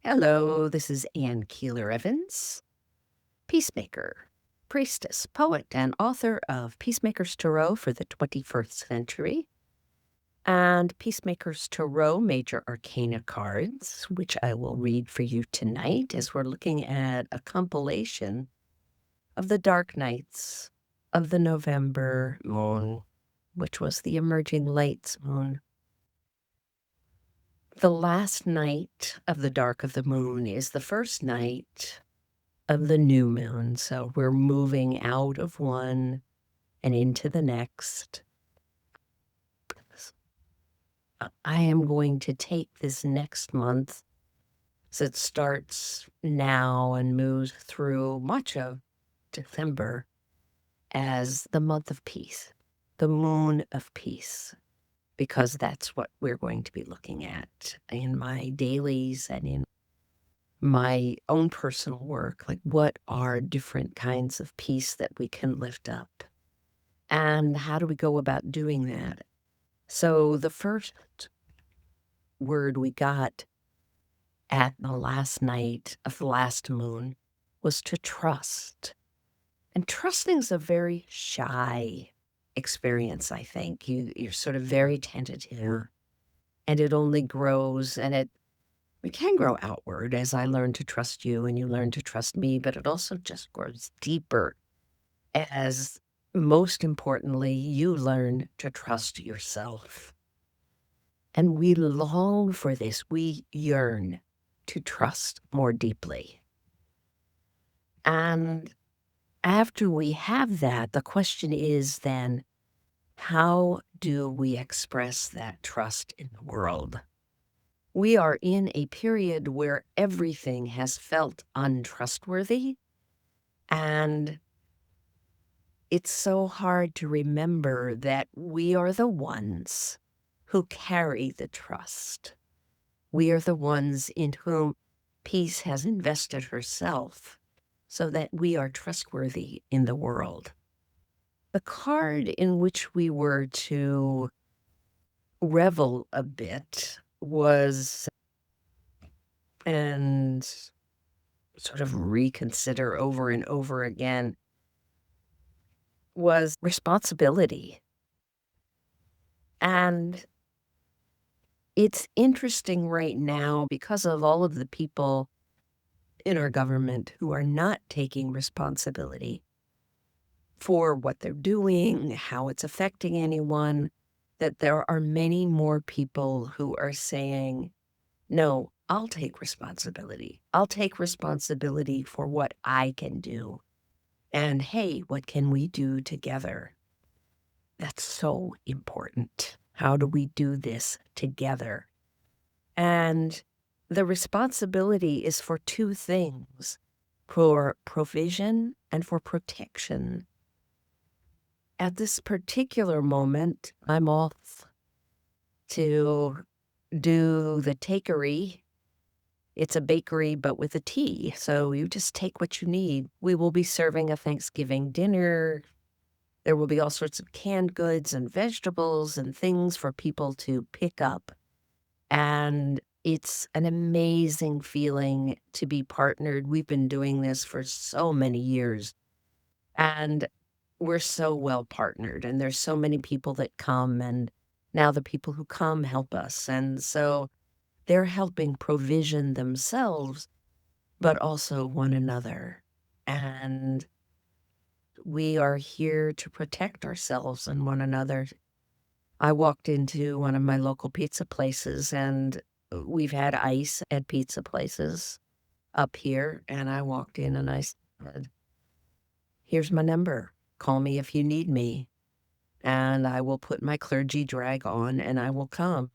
Hello, this is Ann Keeler Evans, peacemaker, priestess, poet, and author of Peacemaker's Tarot for the 21st Century and Peacemaker's Tarot Major Arcana cards, which I will read for you tonight as we're looking at a compilation of the dark nights of the November moon, which was the emerging lights moon. The last night of the dark of the moon is the first night of the new moon. So we're moving out of one and into the next. I am going to take this next month, so it starts now and moves through much of December, as the month of peace, the moon of peace, because that's what we're going to be looking at in my dailies and in my own personal work. Like, what are different kinds of peace that we can lift up? And how do we go about doing that? So the first word we got at the last night of the last moon was to trust. And trusting is a very shy experience, I think. You're sort of very tentative, and it only grows, and it can grow outward as I learn to trust you and you learn to trust me, but it also just grows deeper as, most importantly, you learn to trust yourself. And we long for this. We yearn to trust more deeply. And after we have that, the question is then, how do we express that trust in the world? We are in a period where everything has felt untrustworthy, and it's so hard to remember that we are the ones who carry the trust. We are the ones in whom peace has invested herself so that we are trustworthy in the world. The card in which we were to revel a bit was, and sort of reconsider over and over again, was responsibility. And it's interesting right now because of all of the people in our government who are not taking responsibility for what they're doing, how it's affecting anyone, that there are many more people who are saying, no, I'll take responsibility. I'll take responsibility for what I can do. And hey, what can we do together? That's so important. How do we do this together? And the responsibility is for two things: for provision and for protection. At this particular moment, I'm off to do the takery. It's a bakery, but with a tea. So you just take what you need. We will be serving a Thanksgiving dinner. There will be all sorts of canned goods and vegetables and things for people to pick up. And it's an amazing feeling to be partnered. We've been doing this for so many years, and we're so well partnered. And there's so many people that come, and now the people who come help us. And so they're helping provision themselves, but also one another. And we are here to protect ourselves and one another. I walked into one of my local pizza places, and we've had ice at pizza places up here. And I walked in and I said, here's my number. Call me if you need me. And I will put my clergy drag on and I will come.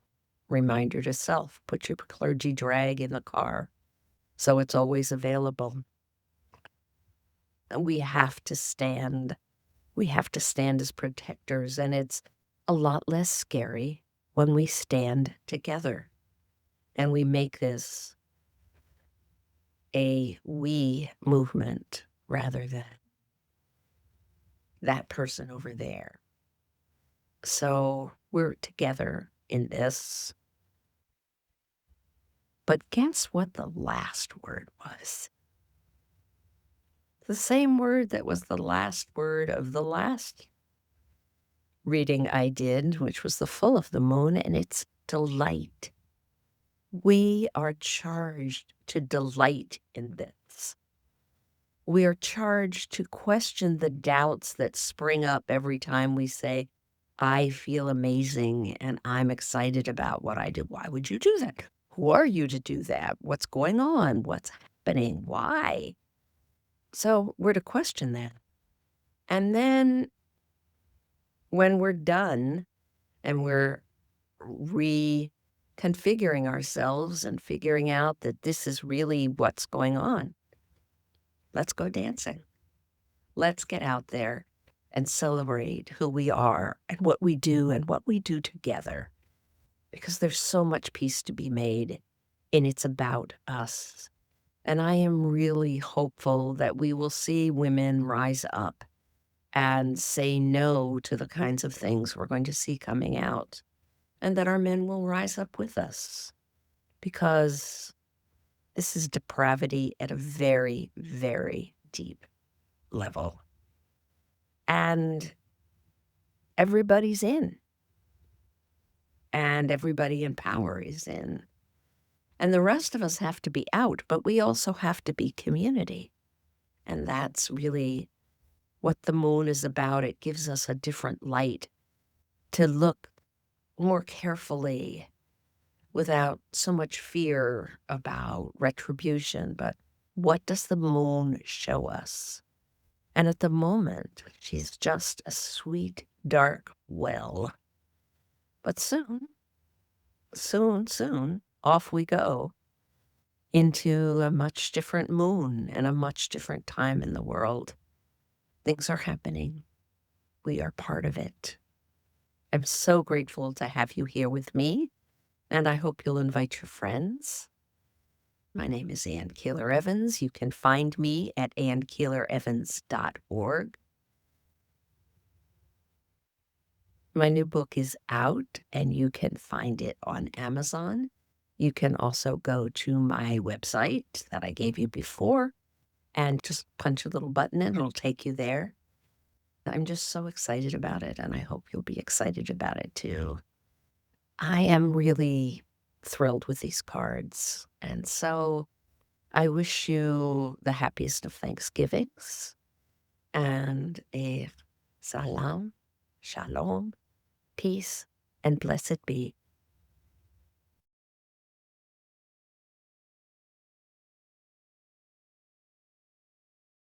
Reminder to self, put your clergy drag in the car so it's always available. And we have to stand. We have to stand as protectors, and it's a lot less scary when we stand together and we make this a we movement rather than that person over there. So we're together in this. But guess what the last word was? The same word that was the last word of the last reading I did, which was the full of the moon, and it's delight. We are charged to delight in this. We are charged to question the doubts that spring up every time we say, I feel amazing and I'm excited about what I do. Why would you do that? Who are you to do that? What's going on? What's happening? Why? So we're to question that. And then when we're done and we're reconfiguring ourselves and figuring out that this is really what's going on, let's go dancing. Let's get out there and celebrate who we are and what we do together. Because there's so much peace to be made, and it's about us. And I am really hopeful that we will see women rise up and say no to the kinds of things we're going to see coming out, and that our men will rise up with us. Because this is depravity at a very, very deep level. And everybody's in. And everybody in power is in. And the rest of us have to be out, but we also have to be community. And that's really what the moon is about. It gives us a different light to look more carefully without so much fear about retribution. But what does the moon show us? And at the moment, she's just a sweet, dark well. But soon, soon, off we go into a much different moon and a much different time in the world. Things are happening. We are part of it. I'm so grateful to have you here with me, and I hope you'll invite your friends. My name is Ann Keeler Evans. You can find me at annkeelerevans.org. My new book is out, and you can find it on Amazon. You can also go to my website that I gave you before and just punch a little button and it'll take you there. I'm just so excited about it, and I hope you'll be excited about it too. I am really thrilled with these cards, and so I wish you the happiest of Thanksgivings and a salam, shalom, peace, and blessed be.